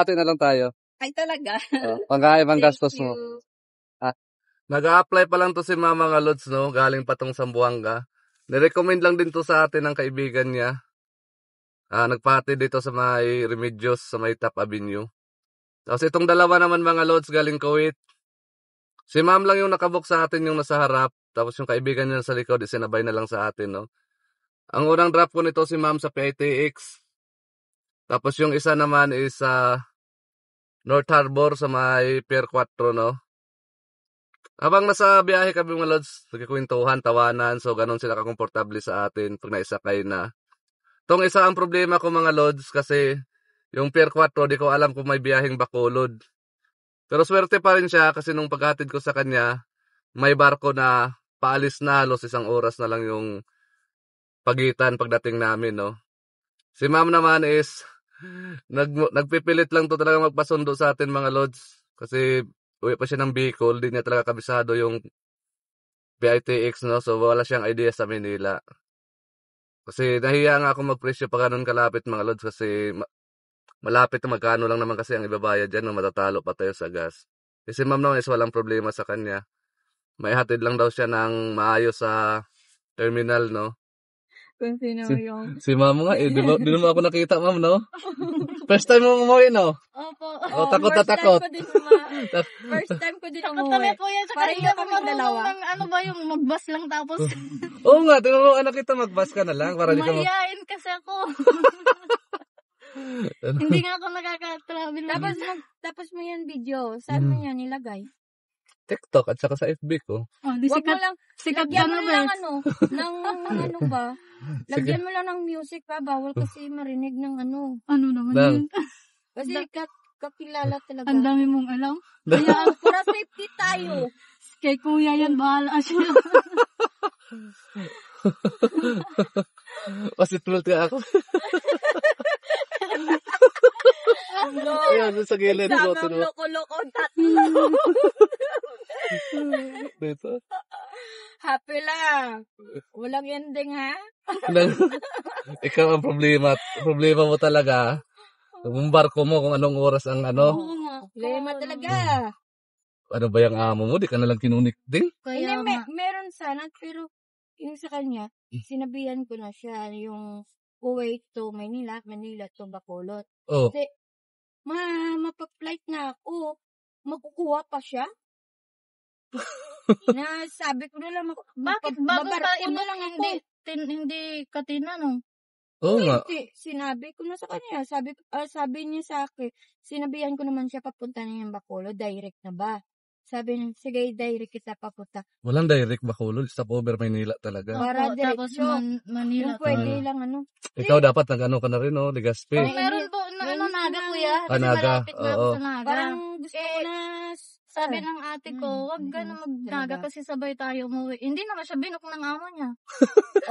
hati na lang tayo. Ay, talaga. Pangkain, pang gastos Thank mo. you. Nag-a-apply pa lang to si Mama nga Lods, no? Galing pa tong Zamboanga. Nirecommend lang din to sa atin ng kaibigan niya. Nagpahati dito sa may Remedios, sa may Top Avenue. Tapos itong dalawa naman mga Lods, galing Kuwait. Si Ma'am lang yung nakabook sa atin yung nasa harap. Tapos yung kaibigan niya sa likod, isinabay na lang sa atin, no? Ang unang drop ko nito si Ma'am sa PITX. Tapos yung isa naman is sa North Harbor sa may Pier 4, no? Habang nasa biyahe kami mga Lods, nagkikwentuhan, tawanan, so ganun sila kakomportable sa atin pag naisakay na. Itong isa ang problema ko mga Lods kasi yung Pier 4, di ko alam kung may biyaheng Bacolod. Pero swerte pa rin siya kasi nung paghatid ko sa kanya, may barko na paalis na, halos 1 oras na lang yung pagitan pagdating namin, no? Si Ma'am naman is nagpipilit lang to talaga magpasundo sa atin mga Lods kasi uwi pa siya ng Bicol, di niya talaga kabisado yung PITX, no? So wala siyang idea sa Manila. Kasi nahiya nga ako magpresyo pa ganun kalapit mga Lods kasi malapit na magkano lang naman kasi ang ibabayad dyan, no? Matatalo pa tayo sa gas. Kasi Ma'am naman is walang problema sa kanya. May hatid lang daw siya ng maayos sa terminal, no? Kung sino yung... Si Ma'am nga, di naman ako nakita, Ma'am, no? First time mo umuwi, no? Opo. Takot na takot. First time ko din Takot umuwi. kami po yan. Saka Parang hindi ako kami dalawa. marunong ng ano ba yung mag-bus lang tapos Oo nga, tinuruan na kita mag-bus ka na lang para di ka mahihain kasi ako. Hindi nga ako nakaka-travel. Tapos mo yan video. Saan mo yan nilagay? TikTok at saka sa FB ko. Oh, di Wag mo sikat. lang, Sikat lagyan ka mo na lang ba? ng ano ba? Lagyan mo lang ng music pa. Bawal kasi marinig ng ano. Ano naman Lang. yun? Kasi kakilala talaga. Ang dami mong alam. Kaya para safety tayo. Kay kuya yan, bahala siya. Pasitulot ka ako. Ayan, sa gilid ko. Samang loko-loko tatlo. Dito. Happy lang. Walang ending ha? Ikaw ang problema. Problema mo talaga. Yung barko mo kung anong oras ang ano. Oo nga. Lema talaga. Ano ba yung amo mo? Di ka nalang kinunik din? Kaya Hindi, nga. meron sana, pero yung sa kanya, sinabihan ko na siya, yung Kuwait to Manila, Manila to Bacolod. Oh. Kasi, mapa-flight na ako, makukuha pa siya. Na sabi ko na lang, Bakit bago babarko pa na iba lang lang ako. hindi ka tinanong? Oo nga. Kasi sinabi ko na sa kanya, sabi niya sa akin, sinabihan ko naman siya papunta na yung Bacolod, direct na ba? Sabi niya, sige, direct kita papunta. Walang direct Bacolod. Stopover Maynila talaga. Para Opo, tapos diretsyo. Manila. Yung pwede lang ano. Ikaw dapat nag-ano ka na rin, no? Legazpi. Oh, meron po na ano, Naga kuya. Kasi Naga, malapit na ako oo. sa Naga. Parang gusto ko na, Sabi ng ate ko, wag ka na mag-Naga kasi sabay tayo umuwi. Hindi naman siya binok ng amo niya.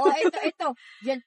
oh, ito. Diyan,